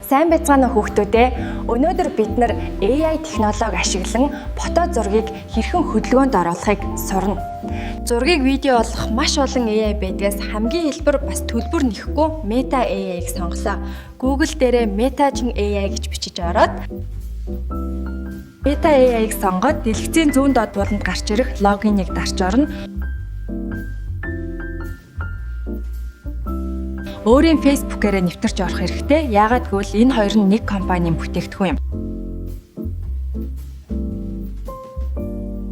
Сайн байцгаана уу хүүхдүүдээ. Өнөөдөр бид нар AI технологи ашиглан фото зургийг хэрхэн хөдөлгөөнд оруулахыг сурна. Зургийг видео болгох маш олон AI байдгаас хамгийн хэлбэр бас төлбөр нэхгүй Meta AI-г сонголоо. Google дээрээ Meta-жин AI гэж бичиж ороод Meta AI-г сонгоод дэлгэцийн зүүн доод буланд гарч ирэх логиныг дарж орно. Өөрийн Facebook-аараа нэвтэрч орох хэрэгтэй. Яагаад гэвэл энэ хоёр нь нэг компанийн бүтээгдэхүүн юм.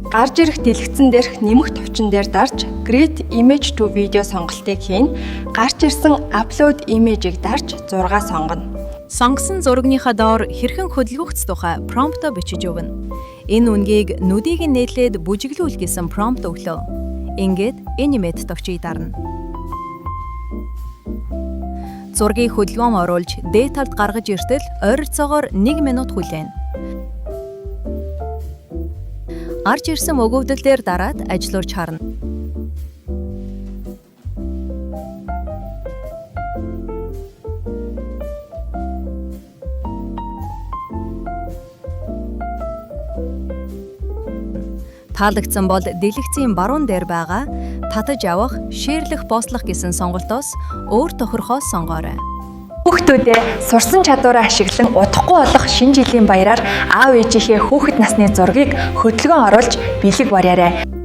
Гарч ирэх дэлгэцэн дээрх нэмэх товчон дээр дарж Create Image to Video сонголтыг хийн. Гарч ирсэн Upload Image-ийг дарж зураг сонгоно. Сонгосон зурагныхаа доор хэрхэн хөдөлгөгч тухай промпт бичиж өгнө. Энэ үнгийг нүдийг нээдлээд бүжиглүүл гэсэн промпт өглөө. Ингээд Animate товчийг дарна. Зургийг хөдөлгөөн оруулж дээд талд гаргаж иртэл ойролцоогоор 1 минут хүлээнэ. Арж ирсэн өгөвдөл дээр дараад ажиллуулж харна. Таалагдсан бол дэлгэцийн баруун дээр байгаа татаж авах, шеэрлэх, постлох гэсэн сонголтоос өөр тохирохоос сонгоорой. Хүүхдүүдээ сурсан чадвараа ашиглан удахгүй болох шинэ жилийн баяраар аав ээжийнхээ хүүхэд насны зургийг хөдөлгөөн оруулж бэлэг барьаарай.